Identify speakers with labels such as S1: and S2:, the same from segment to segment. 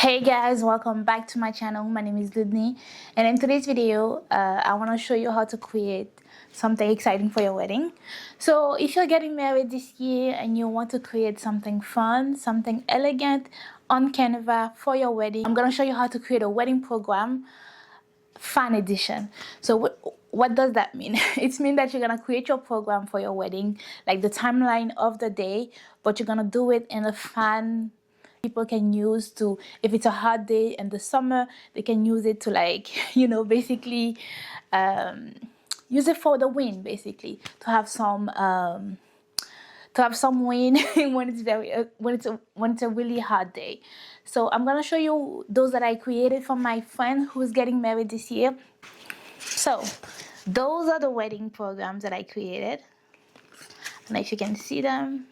S1: Hey guys, welcome back to my channel. My name is Ludney, and in today's video I want to show you how to create something exciting for your wedding. So if you're getting married this year and you want to create something fun, something elegant on Canva for your wedding, I'm going to show you how to create a wedding program fan edition. So what does that mean? It means that you're gonna create your program for your wedding, like the timeline of the day, but you're gonna do it in a fan people can use to, if it's a hot day in the summer, they can use it to, like, basically use it for the win, basically to have some wind when it's when it's a really hot day. So I'm gonna show you those that I created for my friend who's getting married this year. So those are the wedding programs that I created. I don't know if you can see them.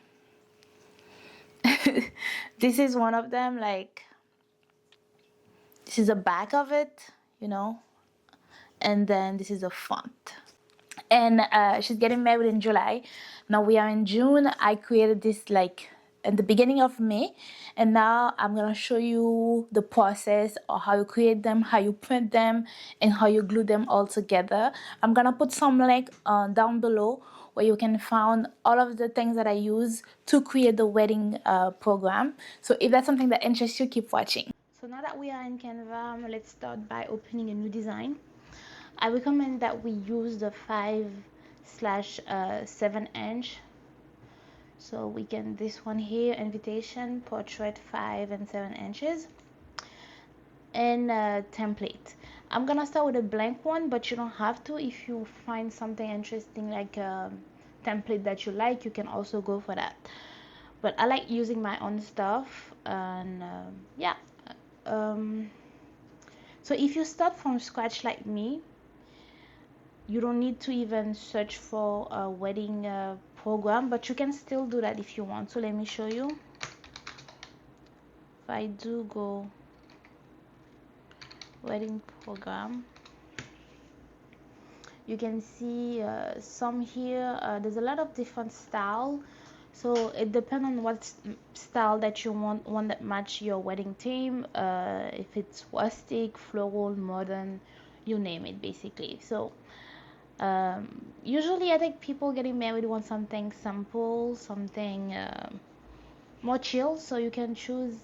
S1: This is one of them. Like, this is the back of it, and then this is the front. And she's getting married in July. Now we are in June. I created this like in the beginning of May, and now I'm gonna show you the process of how you create them, how you print them, and how you glue them all together. I'm gonna put some link down below where you can find all of the things that I use to create the wedding program. So if that's something that interests you, keep watching. So now that we are in Canva, let's start by opening a new design. I recommend that we use the 5/7 inch. So we can, this one here, invitation, portrait, 5 and 7 inches, and template. I'm gonna start with a blank one, but you don't have to. If you find something interesting, like a template that you like, you can also go for that. But I like using my own stuff, and yeah. So if you start from scratch like me, you don't need to even search for a wedding program, but you can still do that if you want. So let me show you. If I do go wedding program, you can see some here. There's a lot of different style, so it depends on what style that you want that match your wedding theme. If it's rustic, floral, modern, you name it, basically. So usually I think people getting married want something simple, something more chill, so you can choose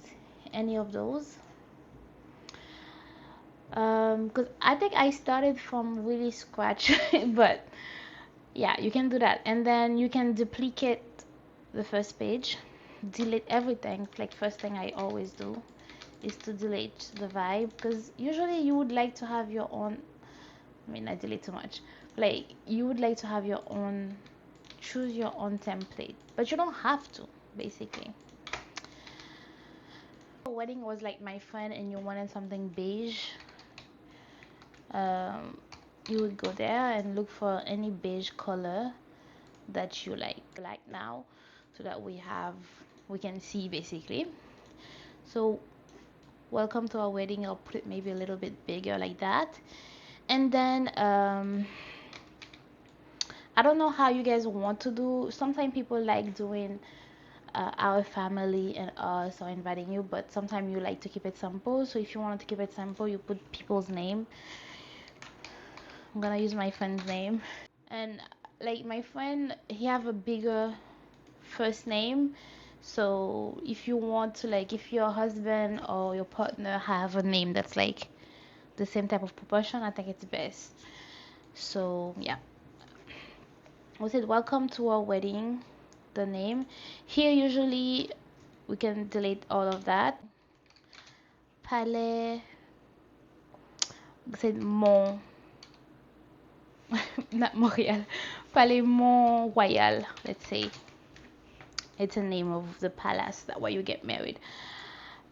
S1: any of those. Because I think I started from really scratch, but yeah, you can do that. And then you can duplicate the first page, delete everything. Like, first thing I always do is to delete the vibe, because usually you would like to have your own, I mean, I delete too much. Like, you would like to have your own, choose your own template, but you don't have to, basically. Wedding was like my friend and you wanted something beige, you would go there and look for any beige color that you like now, so that we can see, basically. So welcome to our wedding. I'll put it maybe a little bit bigger, like that. And then I don't know how you guys want to do. Sometimes people like doing our family and us are inviting you, but sometimes you like to keep it simple. So if you want to keep it simple, you put people's name. I'm gonna use my friend's name, and like, my friend, he have a bigger first name. So if you want to, like, if your husband or your partner have a name that's like the same type of proportion, I think it's best. So yeah, we said welcome to our wedding, the name here. Usually we can delete all of that. Palais, said Mont, not Montreal, Palais Mont Royal, let's say. It's a name of the palace that where you get married.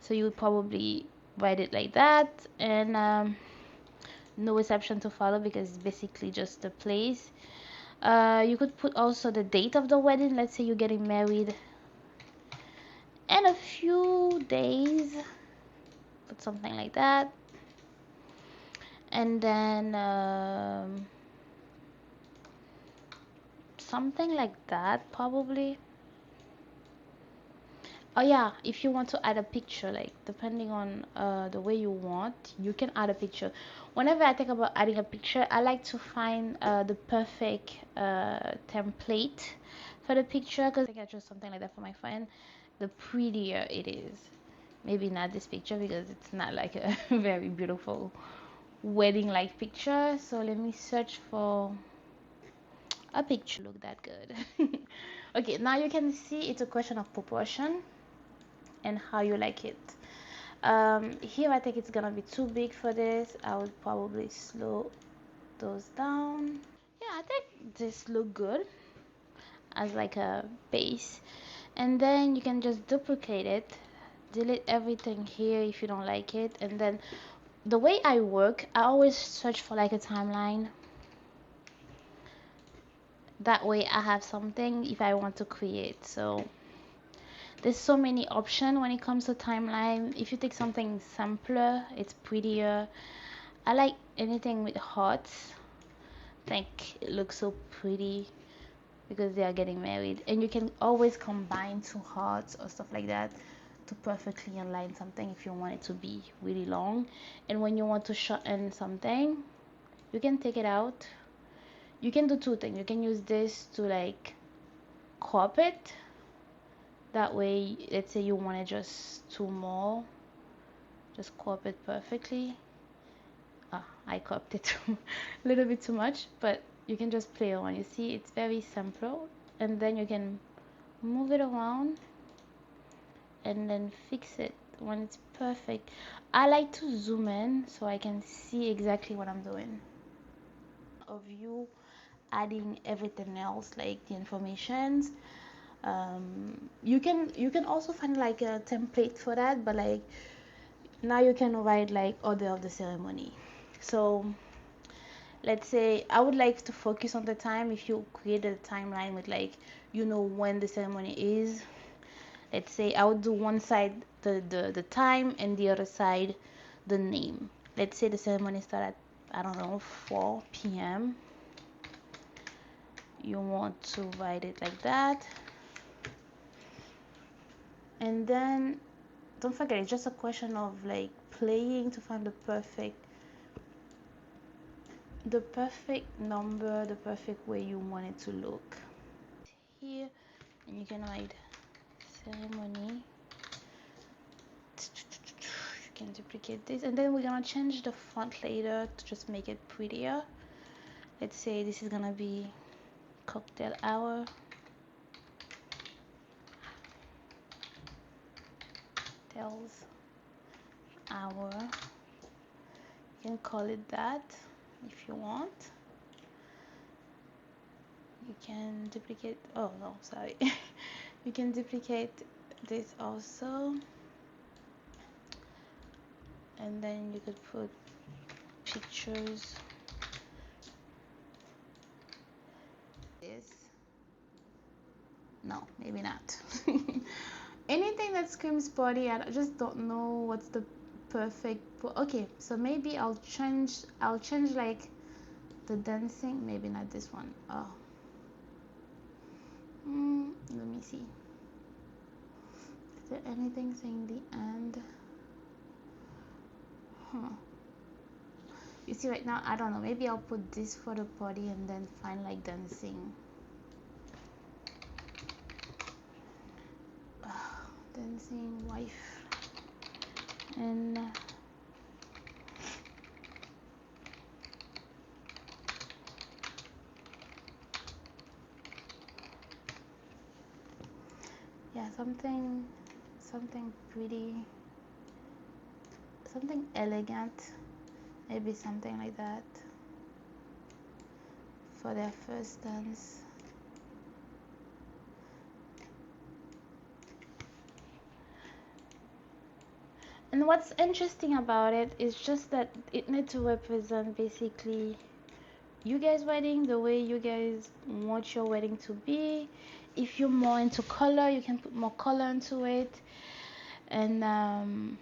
S1: So you would probably write it like that, and no reception to follow, because it's basically just a place. You could put also the date of the wedding. Let's say you're getting married in a few days, put something like that. And then something like that, probably. Oh yeah, if you want to add a picture, like depending on the way you want, you can add a picture. Whenever I think about adding a picture, I like to find the perfect template for the picture, because I think I chose something like that for my friend. The prettier it is. Maybe not this picture because it's not like a very beautiful wedding like picture. So let me search for a picture look that good. Okay, now you can see it's a question of proportion and how you like it. Here I think it's gonna be too big for this. I would probably slow those down. Yeah, I think this look good as like a base, and then you can just duplicate it, delete everything here if you don't like it. And then the way I work, I always search for like a timeline. That way I have something if I want to create. So there's so many options when it comes to timeline. If you take something simpler, it's prettier. I like anything with hearts. I think it looks so pretty because they are getting married, and you can always combine two hearts or stuff like that to perfectly align something if you want it to be really long. And when you want to shorten something, you can take it out. You can do two things. You can use this to like crop it. That way, let's say you want it just two more, just crop it perfectly. I cropped it a little bit too much, but you can just play around. You see, it's very simple, and then you can move it around and then fix it when it's perfect. I like to zoom in so I can see exactly what I'm doing. Of you adding everything else, like the informations. You can also find like a template for that, but like now you can write like order of the ceremony. So let's say I would like to focus on the time. If you create a timeline with like when the ceremony is, let's say I would do one side the time and the other side the name. Let's say the ceremony start at, I don't know, 4 p.m. You want to write it like that, and then don't forget, it's just a question of like playing to find the perfect number, the perfect way you want it to look here. And you can write ceremony. You can duplicate this, and then we're gonna change the font later to just make it prettier. Let's say this is gonna be cocktail hour. Cocktails hour. You can call it that if you want. You can duplicate, oh no, sorry. You can duplicate this also, and then you could put pictures. This, no, maybe not. Anything that screams party, I just don't know what's the perfect. Okay, so maybe I'll change like the dancing, maybe not this one. Oh, let me see. Is there anything saying the end? You see, right now I don't know, maybe I'll put this for the party and then find like dancing. Dancing wife, and yeah, something pretty, something elegant, maybe something like that for their first dance. And what's interesting about it is just that it needs to represent basically you guys' wedding the way you guys want your wedding to be. If you're more into color, you can put more color into it. And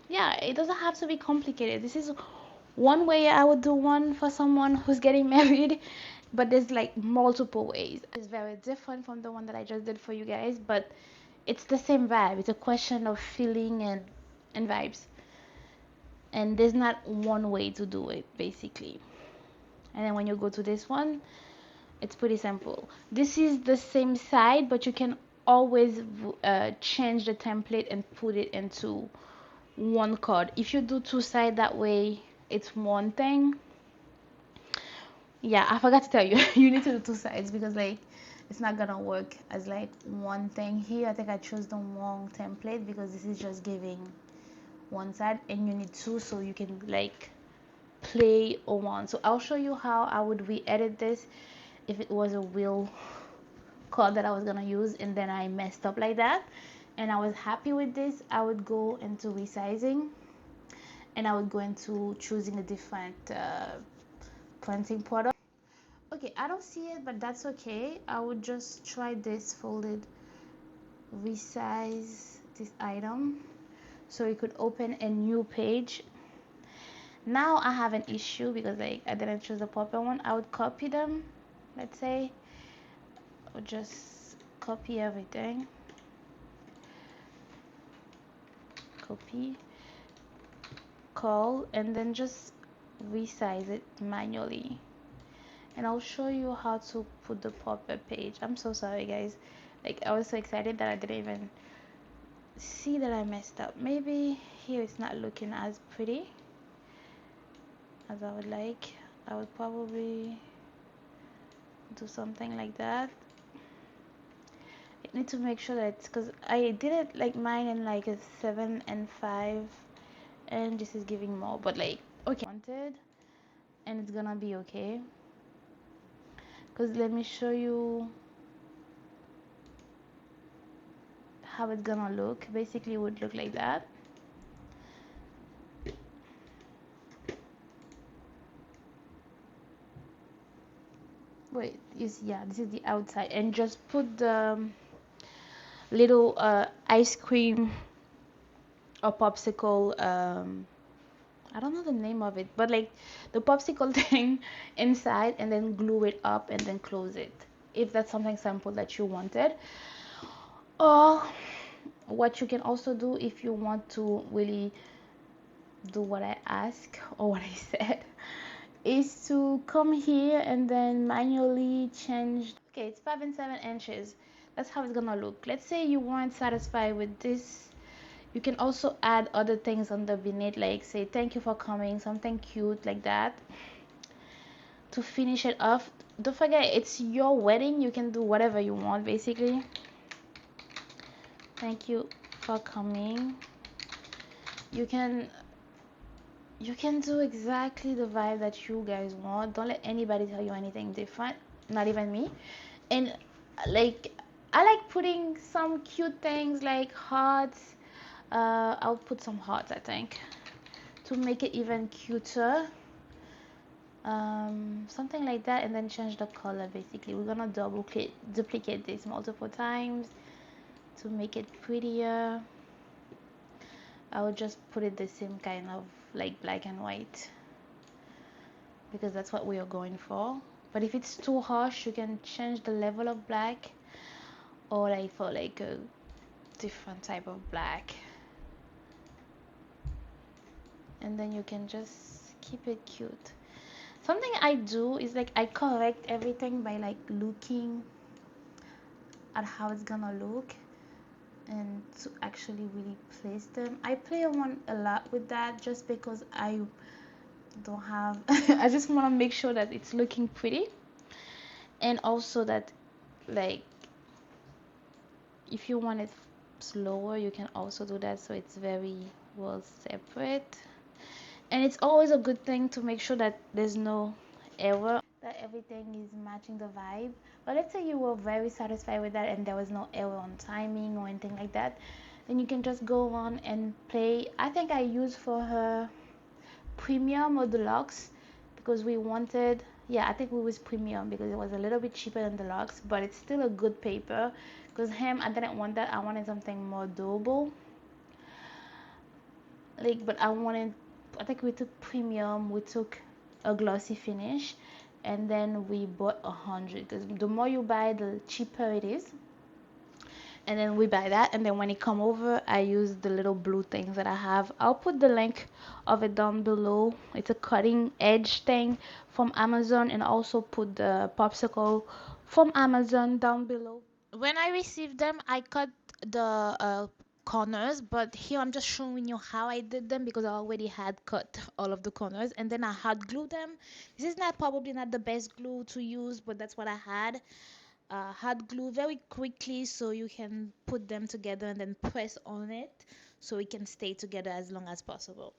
S1: yeah, it doesn't have to be complicated. This is one way I would do one for someone who's getting married, but there's like multiple ways. It's very different from the one that I just did for you guys, but it's the same vibe. It's a question of feeling and vibes, and there's not one way to do it basically. And then when you go to this one, it's pretty simple. This is the same side, but you can always change the template and put it into one card. If you do two sides that way, it's one thing. Yeah, I forgot to tell you, you need to do two sides because like it's not gonna work as like one thing here. I think I chose the wrong template because this is just giving one side and you need two so you can like play around. So I'll show you how I would re-edit this if it was a real card that I was gonna use and then I messed up like that and I was happy with this. I would go into resizing and I would go into choosing a different printing product. Okay, I don't see it, but that's okay. I would just try this folded, resize this item so it could open a new page. Now I have an issue because like I didn't choose the proper one. I would copy them, let's say, or just copy everything. Copy, call, and then just resize it manually. And I'll show you how to put the proper page. I'm so sorry guys. Like I was so excited that I didn't even see that I messed up. Maybe here it's not looking as pretty as I would like. I would probably do something like that. I need to make sure that it's because I did it like mine in like a 7 and 5 and this is giving more, but like okay wanted and it's gonna be okay because let me show you how it's gonna look. Basically it would look like that. Wait, yeah, this is the outside and just put the little ice cream or popsicle I don't know the name of it, but like the popsicle thing inside and then glue it up and then close it if that's something simple that you wanted. Or what you can also do if you want to really do what I ask or what I said is to come here and then manually change. Okay, it's 5 and 7 inches. That's how it's gonna look. Let's say you weren't satisfied with this. You can also add other things underneath, like say thank you for coming, something cute like that to finish it off. Don't forget, it's your wedding. You can do whatever you want basically. Thank you for coming. You can do exactly the vibe that you guys want. Don't let anybody tell you anything different, not even me. And like I like putting some cute things like hearts. I'll put some hearts I think to make it even cuter. Something like that, and then change the color. Basically we're gonna duplicate this multiple times to make it prettier. I would just put it the same kind of like black and white because that's what we are going for. But if it's too harsh, you can change the level of black or like for like a different type of black, and then you can just keep it cute. Something I do is like I correct everything by like looking at how it's gonna look and to actually really place them. I play around a lot with that just because I don't have I just want to make sure that it's looking pretty, and also that like if you want it slower you can also do that so it's very well separate. And it's always a good thing to make sure that there's no error, that everything is matching the vibe. But let's say you were very satisfied with that and there was no error on timing or anything like that, then you can just go on and play. I think I used for her premium or deluxe because we wanted, yeah, I think we was premium because it was a little bit cheaper than deluxe, but it's still a good paper. Because him, I didn't want that. I wanted something more durable, like, but I think we took premium, we took a glossy finish, and then we bought 100 because the more you buy the cheaper it is. and then we buy that, and then when it come over I use the little blue things that I have. I'll put the link of it down below. It's a cutting edge thing from Amazon, and also put the popsicle from Amazon down below. When I received them, I cut the corners, but here I'm just showing you how I did them because I already had cut all of the corners, and then I hot glue them. This is not probably not the best glue to use, but that's what I had. Hot glue very quickly so you can put them together and then press on it so it can stay together as long as possible.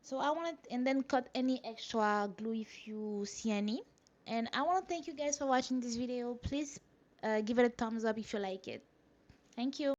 S1: So I want to, and then cut any extra glue if you see any. And I want to thank you guys for watching this video. Please give it a thumbs up if you like it. Thank you.